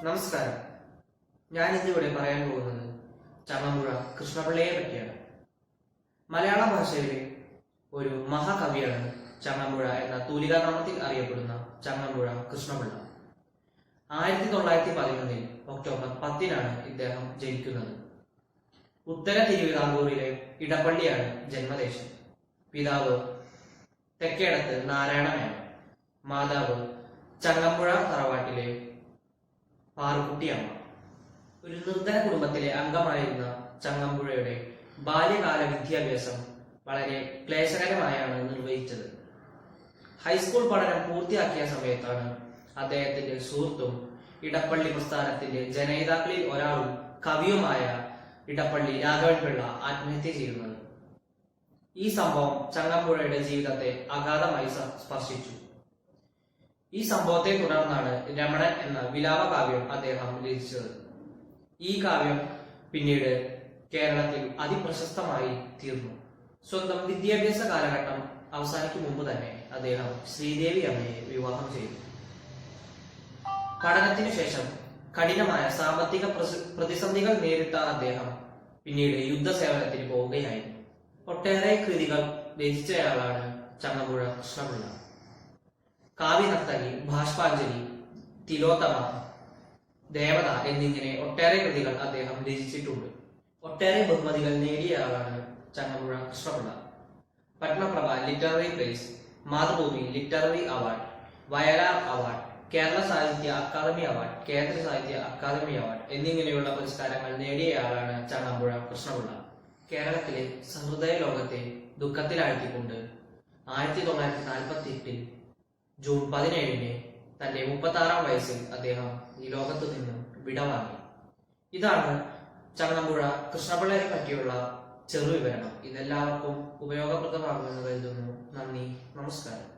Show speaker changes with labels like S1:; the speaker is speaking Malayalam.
S1: നമസ്കാരം. ഞാൻ ഇന്നിവിടെ പറയാൻ പോകുന്നത് ചങ്ങമ്പുഴ കൃഷ്ണപിള്ളയെ പറ്റിയാണ്. മലയാള ഭാഷയിലെ ഒരു മഹാകവിയാണ് ചങ്ങമ്പുഴ എന്ന തൂലികാനാമത്തിൽ അറിയപ്പെടുന്ന ചങ്ങമ്പുഴ കൃഷ്ണപിള്ള. 1911 ഒക്ടോബർ 10 ഇദ്ദേഹം ജനിക്കുന്നത്. ഉത്തര തിരുവിതാംകൂറിലെ ഇടപ്പള്ളിയാണ് ജന്മദേശം. പിതാവ് തെക്കേടത്ത് നാരായണനാണ്. മാതാവ് ചങ്ങമ്പുഴ തറവാട്ടിലെ പാറുക്കുട്ടിയമ്മ. ഒരു നിർധന കുടുംബത്തിലെ അംഗമായിരുന്ന ചങ്ങമ്പുഴയുടെ ബാല്യകാല വിദ്യാഭ്യാസം വളരെ ക്ലേശകരമായാണ് നിർവഹിച്ചത്. ഹൈസ്കൂൾ പഠനം പൂർത്തിയാക്കിയ സമയത്താണ് അദ്ദേഹത്തിന്റെ സുഹൃത്തും ഇടപ്പള്ളി പ്രസ്ഥാനത്തിന്റെ ജനയിതാക്കളിൽ ഒരാളും കവിയുമായ ഇടപ്പള്ളി രാഘവൻപിള്ള ആത്മഹത്യ ചെയ്യുന്നത്. ഈ സംഭവം ചങ്ങമ്പുഴയുടെ ജീവിതത്തെ അഗാധമായി സ്പർശിച്ചു. ഈ സംഭവത്തെ തുടർന്നാണ് രമണൻ എന്ന വിലാപ കാവ്യം അദ്ദേഹം രചിച്ചത്. ഈ കാവ്യം പിന്നീട് കേരളത്തിൽ അതിപ്രശസ്തമായി തീർന്നു. സ്വന്തം വിദ്യാഭ്യാസ കാലഘട്ടം അവസാനിക്കും മുമ്പ് തന്നെ അദ്ദേഹം ശ്രീദേവി അമ്മയെ വിവാഹം ചെയ്തു. പഠനത്തിനു ശേഷം കഠിനമായ സാമ്പത്തിക പ്രതിസന്ധികൾ നേരിട്ട അദ്ദേഹം പിന്നീട് യുദ്ധസേവനത്തിന് പോവുകയായിരുന്നു. ഒട്ടേറെ കൃതികൾ രചിച്ചയാളാണ് ചങ്ങമ്പുഴ കൃഷ്ണപിള്ള. കാവ്യനർത്തകി, ഭാഷ്പാഞ്ജലി, തിലോത്തമ, ദേവത എന്നിങ്ങനെ ഒട്ടേറെ കൃതികൾ അദ്ദേഹം രചിച്ചിട്ടുണ്ട്. ഒട്ടേറെ ബഹുമതികൾ നേടിയയാളാണ് Changampuzha Krishna Pillai. Padmaprabha literary prize, Mathrubhumi literary award, Vayalar award, Kerala Sahitya academy award, കേന്ദ്ര സാഹിത്യ അക്കാദമി അവാർഡ് എന്നിങ്ങനെയുള്ള പുരസ്കാരങ്ങൾ നേടിയയാളാണ് ചങ്ങമ്പുഴ കൃഷ്ണപിള്ള. കേരളത്തിലെ സഹൃദയ ലോകത്തെ ദുഃഖത്തിലാഴ്ത്തിക്കൊണ്ട് 1948 ജൂൺ 17 തന്റെ 36-ാം വയസ്സിൽ അദ്ദേഹം ഈ ലോകത്തു നിന്നും വിടവാങ്ങി. ഇതാണ് ചങ്ങമ്പുഴ കൃഷ്ണപിള്ളയെ പറ്റിയുള്ള ചെറുവിവരണം. ഇതെല്ലാവർക്കും ഉപയോഗപ്രദമാകുമെന്ന് കരുതുന്നു. നന്ദി, നമസ്കാരം.